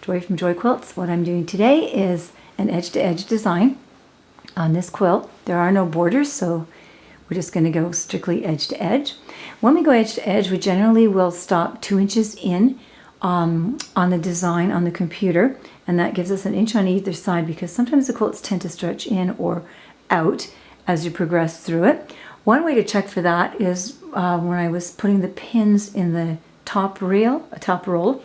Joy from Joyquilts. What I'm doing today is an edge-to-edge design on this quilt. There are no borders, so we're just going to go strictly edge-to-edge. When we go edge-to-edge, we generally will stop 2 inches in on the design on the computer, and that gives us an inch on either side because sometimes the quilts tend to stretch in or out as you progress through it. One way to check for that is when I was putting the pins in the top roll,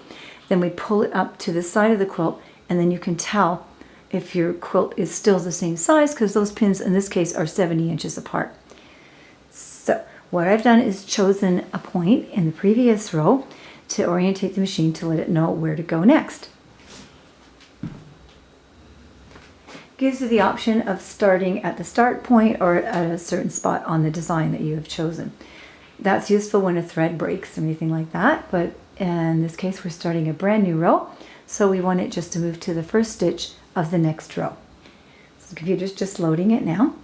then we pull it up to the side of the quilt, and then you can tell if your quilt is still the same size because those pins in this case are 70 inches apart. So what I've done is chosen a point in the previous row to orientate the machine to let it know where to go next. Gives you the option of starting at the start point or at a certain spot on the design that you have chosen. That's useful when a thread breaks or anything like that, but in this case we're starting a brand new row, so we want it just to move to the first stitch of the next row. So the computer's just loading it now.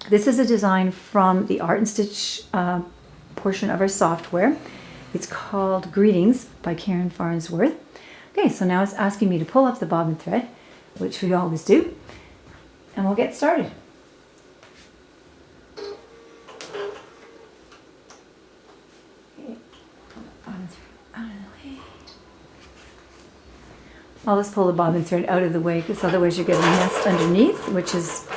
This is a design from the Art and Stitch portion of our software. It's called Greetings by Karen Farnsworth. Okay, so now it's asking me to pull up the bobbin thread, which we always do, and we'll get started. I'll just pull the bobbin thread out of the way because otherwise you get a nest underneath, which is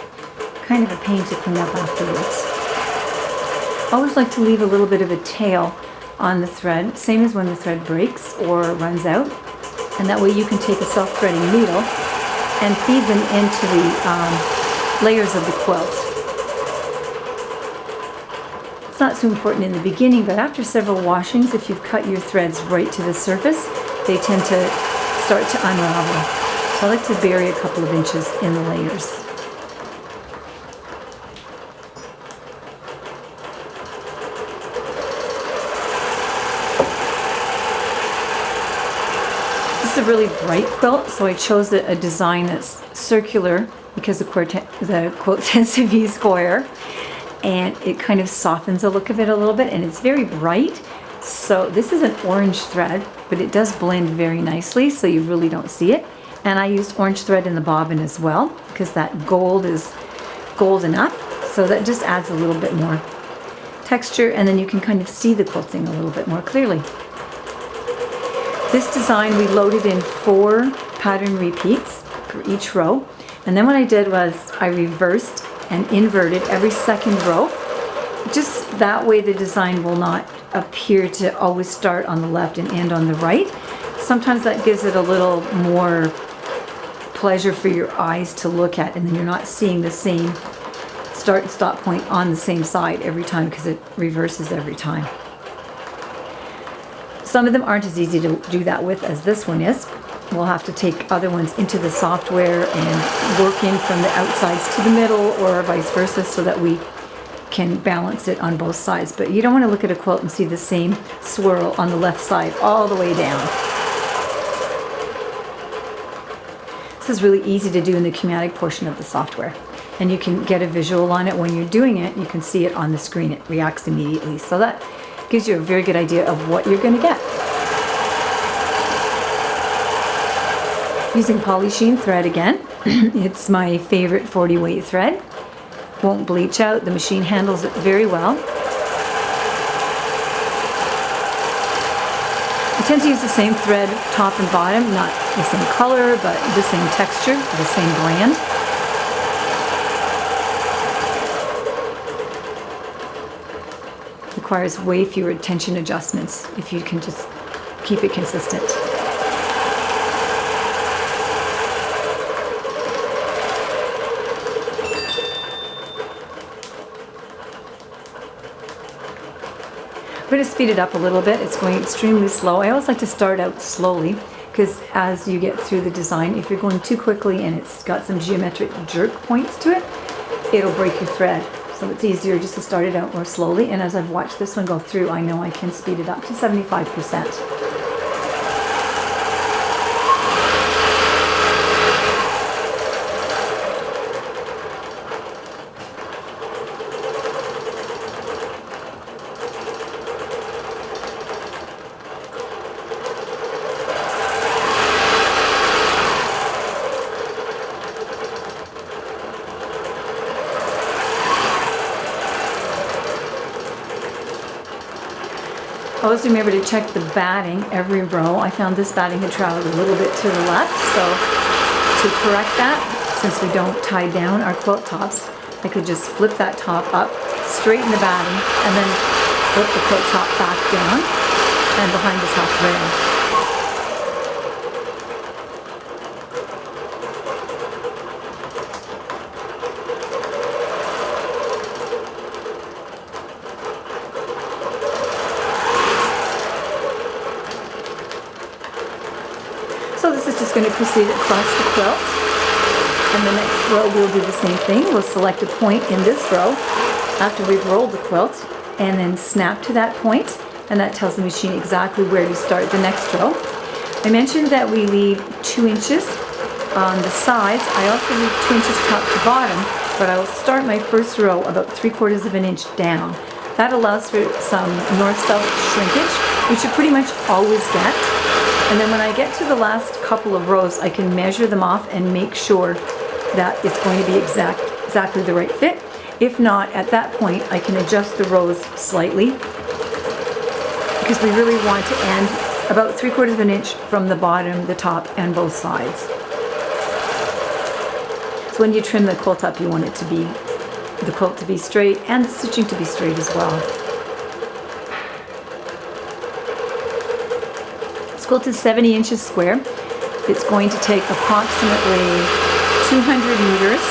kind of a pain to clean up afterwards. I always like to leave a little bit of a tail on the thread, same as when the thread breaks or runs out, and that way you can take a self-threading needle and feed them into the layers of the quilt. It's not so important in the beginning, but after several washings, if you've cut your threads right to the surface, they tend to start to unravel. So I like to bury a couple of inches in the layers. This is a really bright quilt, so I chose a design that's circular because the quilt tends to be square, and it kind of softens the look of it a little bit, and it's very bright. So this is an orange thread, but it does blend very nicely, so you really don't see it. And I used orange thread in the bobbin as well because that gold is gold enough, so that just adds a little bit more texture, and then you can kind of see the quilting a little bit more clearly. This design we loaded in 4 pattern repeats for each row, and then what I did was I reversed and inverted every second row. Just that way the design will not appear to always start on the left and end on the right. Sometimes that gives it a little more pleasure for your eyes to look at, and then you're not seeing the same start and stop point on the same side every time because it reverses every time. Some of them aren't as easy to do that with as this one is. We'll have to take other ones into the software and work in from the outsides to the middle or vice versa so that we can balance it on both sides. But you don't want to look at a quilt and see the same swirl on the left side all the way down. This is really easy to do in the schematic portion of the software, and you can get a visual on it when you're doing it. You can see it on the screen. It reacts immediately, so that gives you a very good idea of what you're going to get. Using polysheen thread again. It's my favorite 40 weight thread. Won't bleach out. The machine handles it very well. I tend to use the same thread top and bottom, not the same color, but the same texture, the same brand. Requires way fewer tension adjustments if you can just keep it consistent. I'm going to speed it up a little bit. It's going extremely slow. I always like to start out slowly because as you get through the design, if you're going too quickly and it's got some geometric jerk points to it, it'll break your thread. So it's easier just to start it out more slowly, and as I've watched this one go through, I know I can speed it up to 75%. Always remember to check the batting every row. I found this batting had traveled a little bit to the left, so to correct that, since we don't tie down our quilt tops, I could just flip that top up, straighten the batting, and then flip the quilt top back down and behind the top rail. So this is just going to proceed across the quilt. And the next row we'll do the same thing. We'll select a point in this row after we've rolled the quilt and then snap to that point, and that tells the machine exactly where to start the next row. I mentioned that we leave 2 inches on the sides. I also leave 2 inches top to bottom, but I will start my first row about 3/4 of an inch down. That allows for some north-south shrinkage, which you pretty much always get. And then when I get to the last couple of rows, I can measure them off and make sure that it's going to be exactly the right fit. If not, at that point, I can adjust the rows slightly because we really want to end about 3/4 of an inch from the bottom, the top, and both sides. So when you trim the quilt up, you want it to be, the quilt to be straight and the stitching to be straight as well. This quilt is 70 inches square. It's going to take approximately 200 meters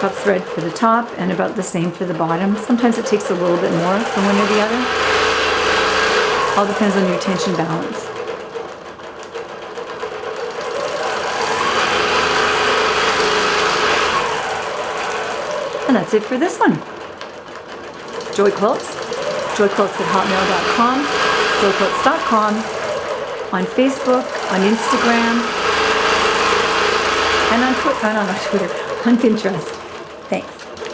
of thread for the top and about the same for the bottom. Sometimes it takes a little bit more from one or the other. All depends on your tension balance. And that's it for this one. Joyquilts, joyquilts@hotmail.com, joyquilts.com, on Facebook, on Instagram, and on Twitter, on Pinterest. Thanks.